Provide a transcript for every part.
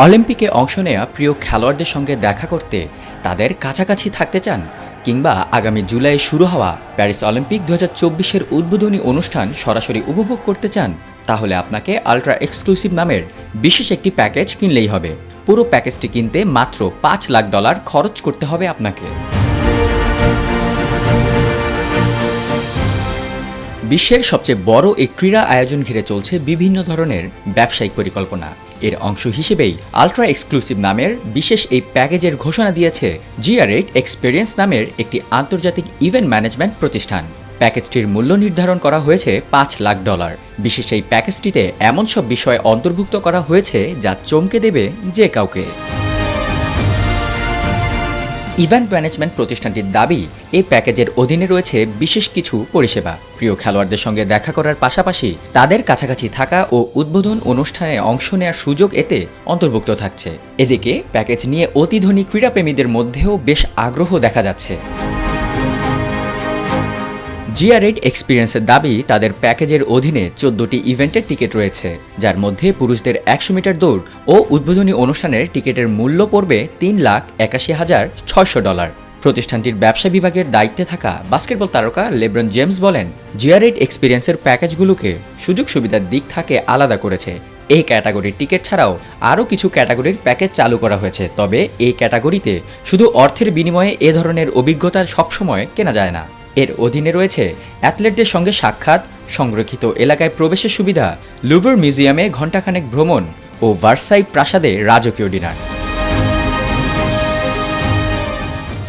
অলিম্পিকে অংশ নেওয়া প্রিয় খেলোয়াড়দের সঙ্গে দেখা করতে তাদের কাছাকাছি থাকতে চান, কিংবা আগামী জুলাইয়ে শুরু হওয়া প্যারিস অলিম্পিক 2024-এর উদ্বোধনী অনুষ্ঠান সরাসরি উপভোগ করতে চান, তাহলে আপনাকে আলট্রা এক্সক্লুসিভ নামের বিশেষ একটি প্যাকেজ কিনলেই হবে। পুরো প্যাকেজটি কিনতে মাত্র $5 লাখ খরচ করতে হবে আপনাকে। বিশ্বের সবচেয়ে বড় এই ক্রীড়া আয়োজন ঘিরে চলছে বিভিন্ন ধরনের ব্যবসায়িক পরিকল্পনা। এর অংশ হিসেবেই আলট্রা এক্সক্লুসিভ নামের বিশেষ এই প্যাকেজের ঘোষণা দিয়েছে GR8 এক্সপেরিয়েন্স নামের একটি আন্তর্জাতিক ইভেন্ট ম্যানেজমেন্ট প্রতিষ্ঠান। প্যাকেজটির মূল্য নির্ধারণ করা হয়েছে $5 লাখ। বিশেষ এই প্যাকেজটিতে এমন সব বিষয় অন্তর্ভুক্ত করা হয়েছে যা চমকে দেবে যে কাউকে। ইভেন্ট ম্যানেজমেন্ট প্রতিষ্ঠানটির দাবি, এই প্যাকেজের অধীনে রয়েছে বিশেষ কিছু পরিষেবা। প্রিয় খেলোয়াড়দের সঙ্গে দেখা করার পাশাপাশি তাদের কাছাকাছি থাকা ও উদ্বোধন অনুষ্ঠানে অংশ নেওয়ার সুযোগ এতে অন্তর্ভুক্ত থাকছে। এদিকে প্যাকেজ নিয়ে অতি ধনী ক্রীড়াপ্রেমীদের মধ্যেও বেশ আগ্রহ দেখা যাচ্ছে। GR8 এক্সপিরিয়েন্সের দাবি, তাদের প্যাকেজের অধীনে 14টি ইভেন্টের টিকিট রয়েছে, যার মধ্যে পুরুষদের 100 মিটার দৌড় ও উদ্বোধনী অনুষ্ঠানের টিকিটের মূল্য পড়বে $3,81,600। প্রতিষ্ঠানটির ব্যবসা বিভাগের দায়িত্বে থাকা বাস্কেটবল তারকা লেব্রন জেমস বলেন, GR8 এক্সপিরিয়েন্সের প্যাকেজগুলোকে সুযোগ সুবিধার দিক থেকে আলাদা করেছে। এই ক্যাটাগরির টিকিট ছাড়াও আরও কিছু ক্যাটাগরির প্যাকেজ চালু করা হয়েছে, তবে এই ক্যাটাগরিতে শুধু অর্থের বিনিময়ে এ ধরনের অভিজ্ঞতা সবসময় কেনা যায় না। এর অধীনে রয়েছে অ্যাথলেটদের সঙ্গে সাক্ষাৎ, সংরক্ষিত এলাকায় প্রবেশের সুবিধা, লুভর মিউজিয়ামে ঘণ্টাখানেক ভ্রমণ ও ভার্সাই প্রাসাদে রাজকীয় ডিনার।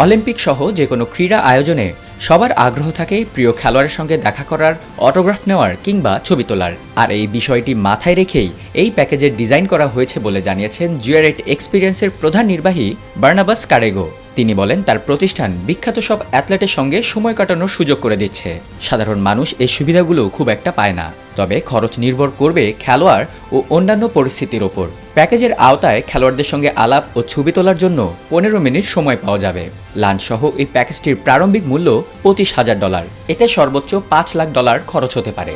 অলিম্পিক সহ যে কোনো ক্রীড়া আয়োজনে সবার আগ্রহ থাকে প্রিয় খেলোয়াড়ের সঙ্গে দেখা করার, অটোগ্রাফ নেওয়ার কিংবা ছবি তোলার। আর এই বিষয়টি মাথায় রেখেই এই প্যাকেজের ডিজাইন করা হয়েছে বলে জানিয়েছেন GR8 এক্সপিরিয়েন্সের প্রধান নির্বাহী বার্নাবাস কারেগো। তিনি বলেন, তার প্রতিষ্ঠান বিখ্যাত সব অ্যাথলেটের সঙ্গে সময় কাটানোর সুযোগ করে দিচ্ছে। সাধারণ মানুষ এই সুবিধাগুলো খুব একটা পায় না, তবে খরচ নির্ভর করবে খেলোয়াড় ও অন্যান্য পরিস্থিতির ওপর। প্যাকেজের আওতায় খেলোয়াড়দের সঙ্গে আলাপ ও ছবি তোলার জন্য 15 মিনিট সময় পাওয়া যাবে। লাঞ্চ সহ এই প্যাকেজটির প্রারম্ভিক মূল্য $25,000। এতে সর্বোচ্চ $5 লাখ খরচ হতে পারে।